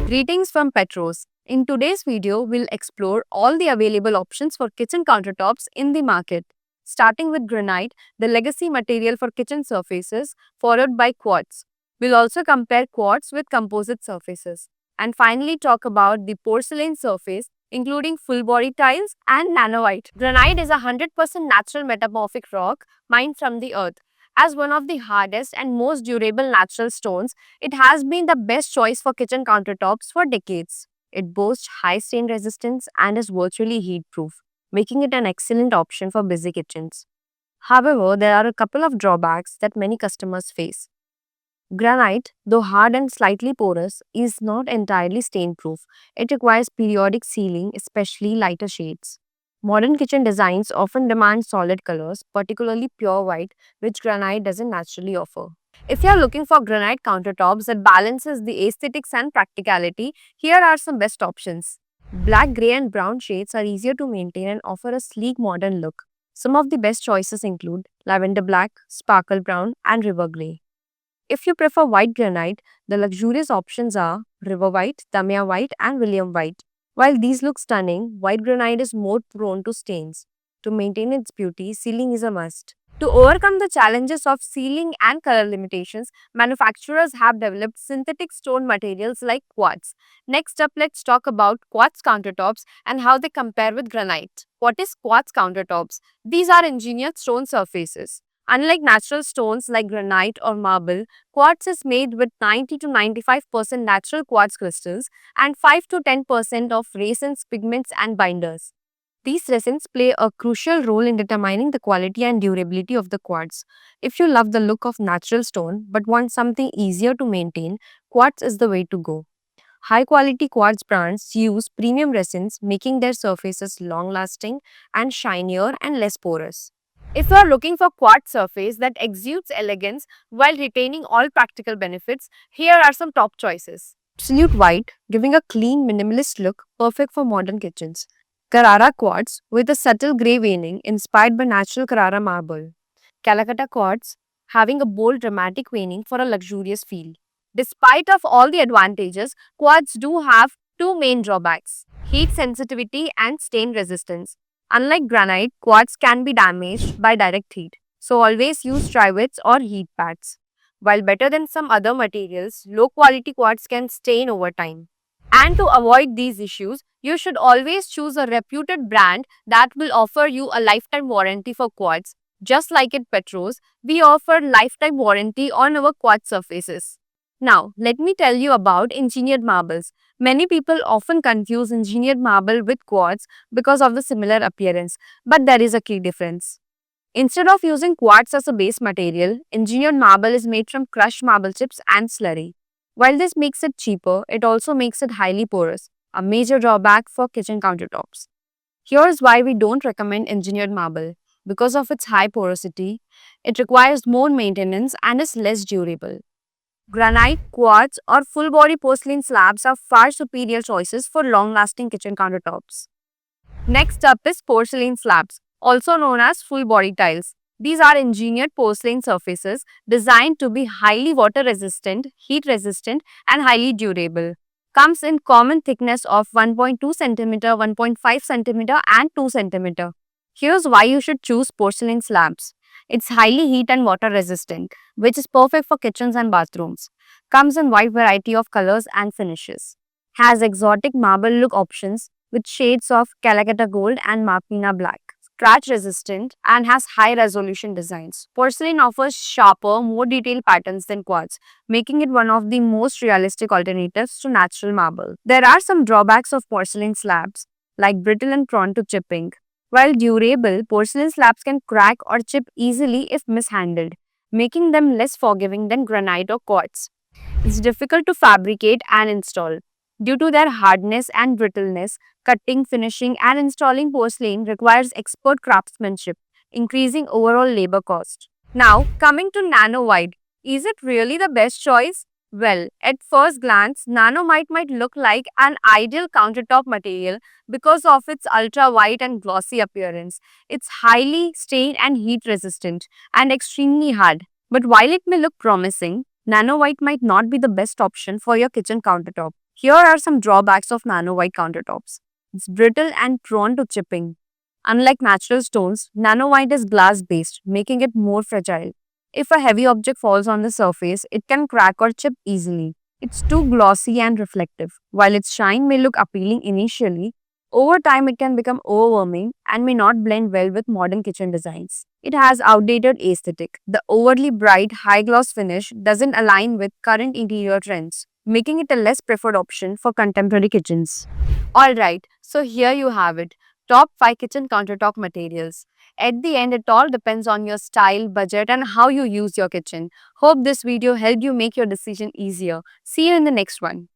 Greetings from Petros. In today's video, we'll explore all the available options for kitchen countertops in the market, starting with granite, the legacy material for kitchen surfaces, followed by quartz. We'll also compare quartz with composite surfaces, and finally talk about the porcelain surface, including full body tiles and nanowhite. Granite is a 100% natural metamorphic rock mined from the earth. As one of the hardest and most durable natural stones, it has been the best choice for kitchen countertops for decades. It boasts high stain resistance and is virtually heat proof, making it an excellent option for busy kitchens. However, there are a couple of drawbacks that many customers face. Granite, though hard and slightly porous, is not entirely stain proof. It requires periodic sealing, especially lighter shades. Modern kitchen designs often demand solid colors, particularly pure white, which granite doesn't naturally offer. If you are looking for granite countertops that balances the aesthetics and practicality, here are some best options. Black, grey and brown shades are easier to maintain and offer a sleek modern look. Some of the best choices include lavender black, sparkle brown and river grey. If you prefer white granite, the luxurious options are river white, Tamiya white and William white. While these look stunning, white granite is more prone to stains. To maintain its beauty, sealing is a must. To overcome the challenges of sealing and color limitations, manufacturers have developed synthetic stone materials like quartz. Next up, let's talk about quartz countertops and how they compare with granite. What is quartz countertops? These are engineered stone surfaces. Unlike natural stones like granite or marble, quartz is made with 90 to 95% natural quartz crystals and 5 to 10% of resins, pigments, and binders. These resins play a crucial role in determining the quality and durability of the quartz. If you love the look of natural stone but want something easier to maintain, quartz is the way to go. High quality quartz brands use premium resins, making their surfaces long lasting and shinier and less porous. If you are looking for quartz surface that exudes elegance while retaining all practical benefits, here are some top choices. Absolute white, giving a clean minimalist look, perfect for modern kitchens. Carrara quartz with a subtle grey veining inspired by natural Carrara marble. Calcutta quartz having a bold dramatic veining for a luxurious feel. Despite of all the advantages, quartz do have two main drawbacks: heat sensitivity and stain resistance. Unlike granite, quartz can be damaged by direct heat, so always use trivets or heat pads. While better than some other materials, low quality quartz can stain over time. And to avoid these issues, you should always choose a reputed brand that will offer you a lifetime warranty for quartz. Just like at Petros, we offer lifetime warranty on our quartz surfaces. Now, let me tell you about engineered marbles. Many people often confuse engineered marble with quartz because of the similar appearance, but there is a key difference. Instead of using quartz as a base material, engineered marble is made from crushed marble chips and slurry. While this makes it cheaper, it also makes it highly porous, a major drawback for kitchen countertops. Here's why we don't recommend engineered marble. Because of its high porosity, it requires more maintenance and is less durable. Granite, quartz, or full body porcelain slabs are far superior choices for long lasting kitchen countertops. Next up is porcelain slabs, also known as full body tiles. These are engineered porcelain surfaces designed to be highly water resistant, heat resistant, and highly durable. Comes in common thickness of 1.2 cm, 1.5 cm, and 2 cm. Here's why you should choose porcelain slabs. It's highly heat and water resistant, which is perfect for kitchens and bathrooms. Comes in wide variety of colors and finishes. Has exotic marble look options with shades of Calcutta gold and Marpina black. Scratch resistant and has high resolution designs. Porcelain offers sharper, more detailed patterns than quartz, making it one of the most realistic alternatives to natural marble. There are some drawbacks of porcelain slabs, like brittle and prone to chipping. While durable, porcelain slabs can crack or chip easily if mishandled, making them less forgiving than granite or quartz. It's difficult to fabricate and install. Due to their hardness and brittleness, cutting, finishing, and installing porcelain requires expert craftsmanship, increasing overall labor cost. Now, coming to nano white, is it really the best choice? Well, at first glance, nanomite might look like an ideal countertop material because of its ultra white and glossy appearance. It's highly stain and heat resistant and extremely hard. But while it may look promising, nano white might not be the best option for your kitchen countertop. Here are some drawbacks of nano white countertops. It's brittle and prone to chipping. Unlike natural stones, nano white is glass based, making it more fragile. If a heavy object falls on the surface, it can crack or chip easily. It's too glossy and reflective. While its shine may look appealing initially, over time it can become overwhelming and may not blend well with modern kitchen designs. It has outdated aesthetic. The overly bright, high gloss finish doesn't align with current interior trends, making it a less preferred option for contemporary kitchens. Alright, so here you have it. Top 5 kitchen countertop materials. At the end, it all depends on your style, budget, and how you use your kitchen. Hope this video helped you make your decision easier. See you in the next one.